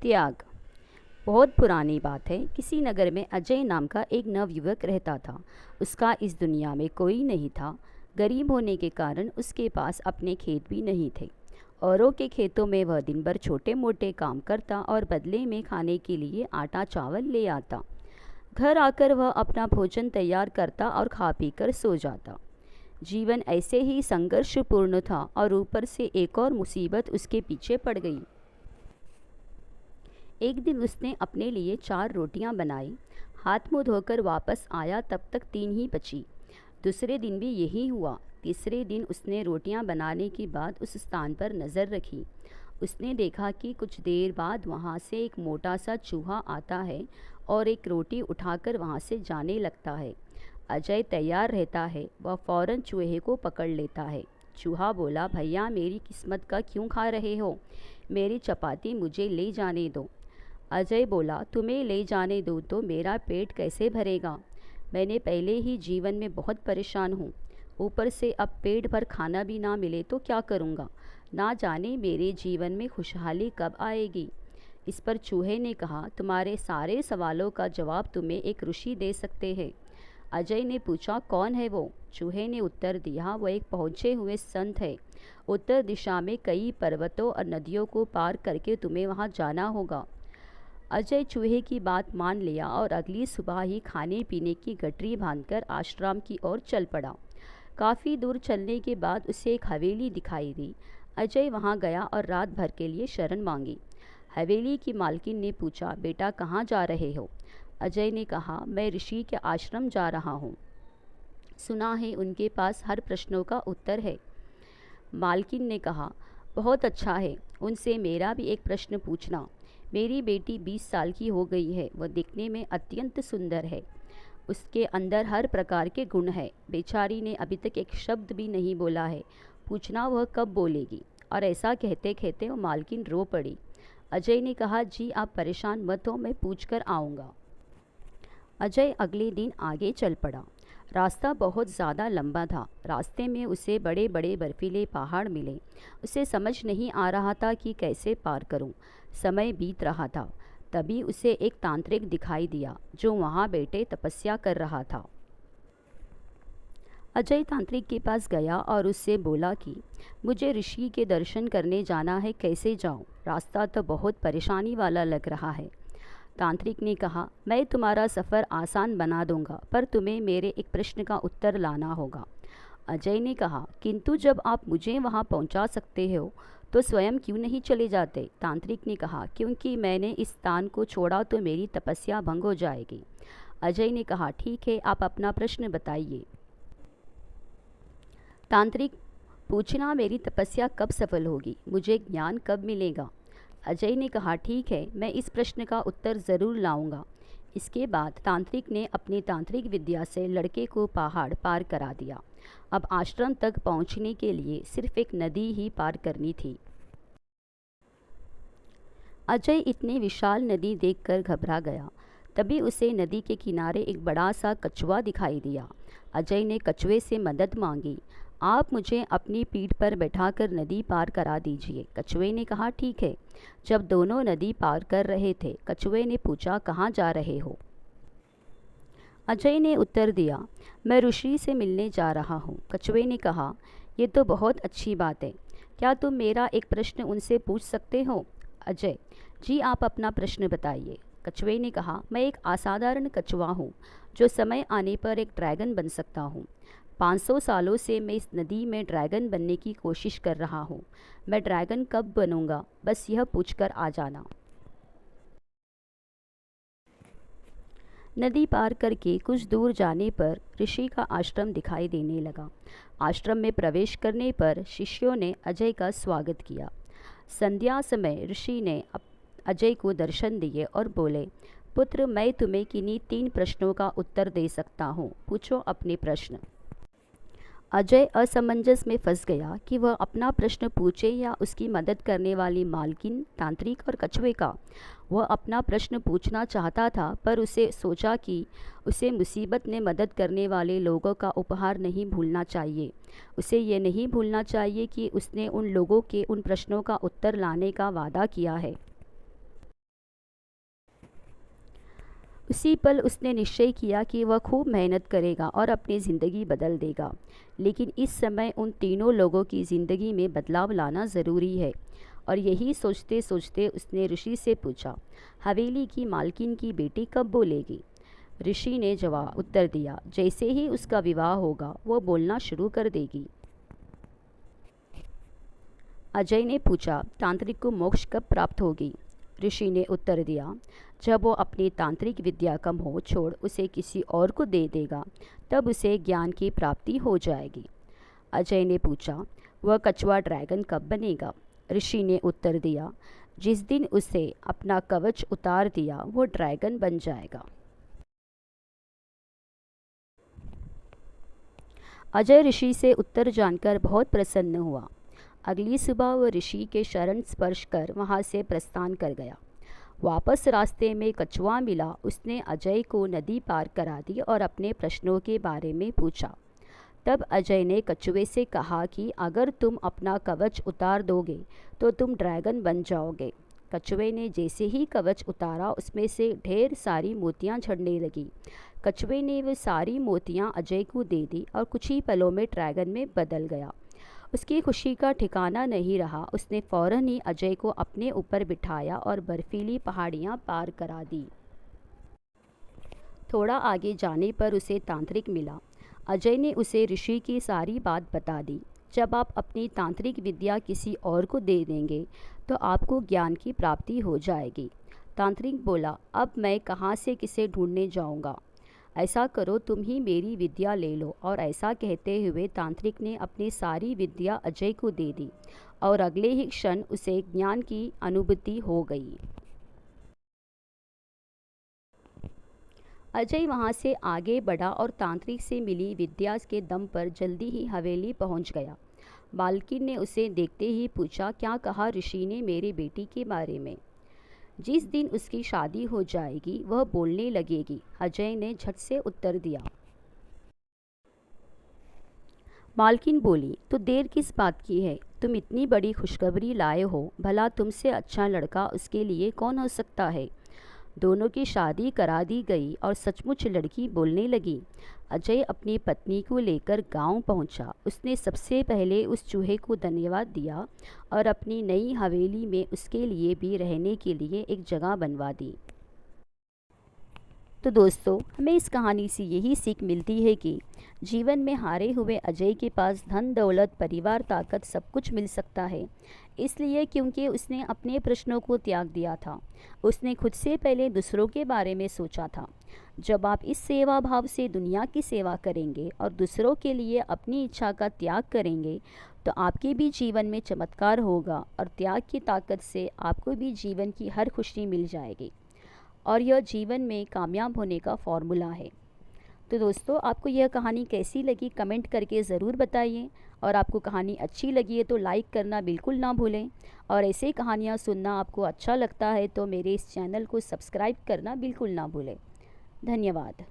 त्याग। बहुत पुरानी बात है। किसी नगर में अजय नाम का एक नवयुवक रहता था। उसका इस दुनिया में कोई नहीं था। गरीब होने के कारण उसके पास अपने खेत भी नहीं थे। औरों के खेतों में वह दिन भर छोटे मोटे काम करता और बदले में खाने के लिए आटा चावल ले आता। घर आकर वह अपना भोजन तैयार करता और खा पी कर सो जाता। जीवन ऐसे ही संघर्षपूर्ण था और ऊपर से एक और मुसीबत उसके पीछे पड़ गई। एक दिन उसने अपने लिए 4 रोटियां बनाई। हाथ मुंह धोकर वापस आया तब तक 3 ही बची। दूसरे दिन भी यही हुआ। तीसरे दिन उसने रोटियां बनाने के बाद उस स्थान पर नज़र रखी। उसने देखा कि कुछ देर बाद वहाँ से एक मोटा सा चूहा आता है और एक रोटी उठाकर वहाँ से जाने लगता है। अजय तैयार रहता है। वह फौरन चूहे को पकड़ लेता है। चूहा बोला, भैया मेरी किस्मत का क्यों खा रहे हो? मेरी चपाती मुझे ले जाने दो। अजय बोला, तुम्हें ले जाने दो तो मेरा पेट कैसे भरेगा? मैंने पहले ही जीवन में बहुत परेशान हूँ। ऊपर से अब पेट भर खाना भी ना मिले तो क्या करूँगा? ना जाने मेरे जीवन में खुशहाली कब आएगी। इस पर चूहे ने कहा, तुम्हारे सारे सवालों का जवाब तुम्हें एक ऋषि दे सकते हैं। अजय ने पूछा, कौन है वो? चूहे ने उत्तर दिया, वो एक पहुँचे हुए संत है। उत्तर दिशा में कई पर्वतों और नदियों को पार करके तुम्हें वहाँ जाना होगा। अजय चूहे की बात मान लिया और अगली सुबह ही खाने पीने की गठरी बांधकर आश्रम की ओर चल पड़ा। काफ़ी दूर चलने के बाद उसे एक हवेली दिखाई दी। अजय वहां गया और रात भर के लिए शरण मांगी। हवेली की मालकिन ने पूछा, बेटा कहाँ जा रहे हो? अजय ने कहा, मैं ऋषि के आश्रम जा रहा हूँ। सुना है उनके पास हर प्रश्नों का उत्तर है। मालकिन ने कहा, बहुत अच्छा है, उनसे मेरा भी एक प्रश्न पूछना। मेरी बेटी 20 साल की हो गई है। वह दिखने में अत्यंत सुंदर है। उसके अंदर हर प्रकार के गुण है। बेचारी ने अभी तक एक शब्द भी नहीं बोला है। पूछना वह कब बोलेगी? और ऐसा कहते कहते वो मालकिन रो पड़ी। अजय ने कहा, जी आप परेशान मत हो, मैं पूछ कर आऊँगा। अजय अगले दिन आगे चल पड़ा। रास्ता बहुत ज़्यादा लंबा था। रास्ते में उसे बड़े बड़े बर्फीले पहाड़ मिले। उसे समझ नहीं आ रहा था कि कैसे पार करूं। समय बीत रहा था। तभी उसे एक तांत्रिक दिखाई दिया जो वहां बैठे तपस्या कर रहा था। अजय तांत्रिक के पास गया और उससे बोला कि मुझे ऋषि के दर्शन करने जाना है, कैसे जाऊं? रास्ता तो बहुत परेशानी वाला लग रहा है। तांत्रिक ने कहा, मैं तुम्हारा सफ़र आसान बना दूंगा, पर तुम्हें मेरे एक प्रश्न का उत्तर लाना होगा। अजय ने कहा, किंतु जब आप मुझे वहां पहुंचा सकते हो तो स्वयं क्यों नहीं चले जाते? तांत्रिक ने कहा, क्योंकि मैंने इस स्थान को छोड़ा तो मेरी तपस्या भंग हो जाएगी। अजय ने कहा, ठीक है, आप अपना प्रश्न बताइए। तांत्रिक, पूछना मेरी तपस्या कब सफल होगी, मुझे ज्ञान कब मिलेगा? अजय ने कहा, ठीक है, मैं इस प्रश्न का उत्तर ज़रूर लाऊंगा। इसके बाद तांत्रिक ने अपनी तांत्रिक विद्या से लड़के को पहाड़ पार करा दिया। अब आश्रम तक पहुंचने के लिए सिर्फ एक नदी ही पार करनी थी। अजय इतनी विशाल नदी देखकर घबरा गया। तभी उसे नदी के किनारे एक बड़ा सा कछुआ दिखाई दिया। अजय ने कछुए से मदद मांगी। आप मुझे अपनी पीठ पर बैठाकर नदी पार करा दीजिए। कछुए ने कहा, ठीक है। जब दोनों नदी पार कर रहे थे, कछुए ने पूछा, कहाँ जा रहे हो? अजय ने उत्तर दिया, मैं ऋषि से मिलने जा रहा हूँ। कछुए ने कहा, ये तो बहुत अच्छी बात है। क्या तुम मेरा एक प्रश्न उनसे पूछ सकते हो? अजय, जी आप अपना प्रश्न बताइए। कछुए ने कहा, मैं एक असाधारण कछुआ हूँ जो समय आने पर एक ड्रैगन बन सकता हूँ। 500 सालों से मैं इस नदी में ड्रैगन बनने की कोशिश कर रहा हूँ। मैं ड्रैगन कब बनूंगा, बस यह पूछकर आ जाना। नदी पार करके कुछ दूर जाने पर ऋषि का आश्रम दिखाई देने लगा। आश्रम में प्रवेश करने पर शिष्यों ने अजय का स्वागत किया। संध्या समय ऋषि ने अजय को दर्शन दिए और बोले, पुत्र, मैं तुम्हें किन्हीं 3 प्रश्नों का उत्तर दे सकता हूँ, पूछो अपने प्रश्न। अजय असमंजस में फंस गया कि वह अपना प्रश्न पूछे या उसकी मदद करने वाली मालकिन, तांत्रिक और कछुए का। वह अपना प्रश्न पूछना चाहता था, पर उसे सोचा कि उसे मुसीबत में मदद करने वाले लोगों का उपहार नहीं भूलना चाहिए। उसे ये नहीं भूलना चाहिए कि उसने उन लोगों के उन प्रश्नों का उत्तर लाने का वादा किया है। उसी पल उसने निश्चय किया कि वह खूब मेहनत करेगा और अपनी ज़िंदगी बदल देगा। लेकिन इस समय उन तीनों लोगों की ज़िंदगी में बदलाव लाना ज़रूरी है। और यही सोचते सोचते उसने ऋषि से पूछा, हवेली की मालकिन की बेटी कब बोलेगी? ऋषि ने जवाब उत्तर दिया, जैसे ही उसका विवाह होगा वो बोलना शुरू कर देगी। अजय ने पूछा, तांत्रिक को मोक्ष कब प्राप्त होगी? ऋषि ने उत्तर दिया, जब वो अपनी तांत्रिक विद्या का मोह छोड़ उसे किसी और को दे देगा, तब उसे ज्ञान की प्राप्ति हो जाएगी। अजय ने पूछा, वह कछुआ ड्रैगन कब बनेगा? ऋषि ने उत्तर दिया, जिस दिन उसे अपना कवच उतार दिया वो ड्रैगन बन जाएगा। अजय ऋषि से उत्तर जानकर बहुत प्रसन्न हुआ। अगली सुबह वह ऋषि के शरण स्पर्श कर वहाँ से प्रस्थान कर गया। वापस रास्ते में कछुआ मिला। उसने अजय को नदी पार करा दी और अपने प्रश्नों के बारे में पूछा। तब अजय ने कछुए से कहा कि अगर तुम अपना कवच उतार दोगे तो तुम ड्रैगन बन जाओगे। कछुए ने जैसे ही कवच उतारा उसमें से ढेर सारी मोतियां झड़ने लगी। कछुए ने वो सारी मोतियां अजय को दे दी और कुछ ही पलों में ड्रैगन में बदल गया। उसकी खुशी का ठिकाना नहीं रहा। उसने फौरन ही अजय को अपने ऊपर बिठाया और बर्फीली पहाड़ियाँ पार करा दी। थोड़ा आगे जाने पर उसे तांत्रिक मिला। अजय ने उसे ऋषि की सारी बात बता दी। जब आप अपनी तांत्रिक विद्या किसी और को दे देंगे तो आपको ज्ञान की प्राप्ति हो जाएगी। तांत्रिक बोला, अब मैं कहाँ से किसे ढूंढने जाऊँगा? ऐसा करो, तुम ही मेरी विद्या ले लो। और ऐसा कहते हुए तांत्रिक ने अपनी सारी विद्या अजय को दे दी और अगले ही क्षण उसे ज्ञान की अनुभूति हो गई। अजय वहाँ से आगे बढ़ा और तांत्रिक से मिली विद्या के दम पर जल्दी ही हवेली पहुँच गया। मालकिन ने उसे देखते ही पूछा, क्या कहा ऋषि ने मेरी बेटी के बारे में? जिस दिन उसकी शादी हो जाएगी वह बोलने लगेगी, अजय ने झट से उत्तर दिया। मालकिन बोली, तो देर किस बात की है? तुम इतनी बड़ी खुशखबरी लाए हो, भला तुमसे अच्छा लड़का उसके लिए कौन हो सकता है? दोनों की शादी करा दी गई और सचमुच लड़की बोलने लगी। अजय अपनी पत्नी को लेकर गांव पहुंचा। उसने सबसे पहले उस चूहे को धन्यवाद दिया और अपनी नई हवेली में उसके लिए भी रहने के लिए एक जगह बनवा दी। तो दोस्तों, हमें इस कहानी से यही सीख मिलती है कि जीवन में हारे हुए अजय के पास धन दौलत परिवार ताकत सब कुछ मिल सकता है, इसलिए क्योंकि उसने अपने प्रश्नों को त्याग दिया था। उसने खुद से पहले दूसरों के बारे में सोचा था। जब आप इस सेवा भाव से दुनिया की सेवा करेंगे और दूसरों के लिए अपनी इच्छा का त्याग करेंगे तो आपके भी जीवन में चमत्कार होगा और त्याग की ताकत से आपको भी जीवन की हर खुशी मिल जाएगी और यह जीवन में कामयाब होने का फॉर्मूला है। तो दोस्तों, आपको यह कहानी कैसी लगी कमेंट करके ज़रूर बताइए और आपको कहानी अच्छी लगी है तो लाइक करना बिल्कुल ना भूलें और ऐसे ही कहानियाँ सुनना आपको अच्छा लगता है तो मेरे इस चैनल को सब्सक्राइब करना बिल्कुल ना भूलें। धन्यवाद।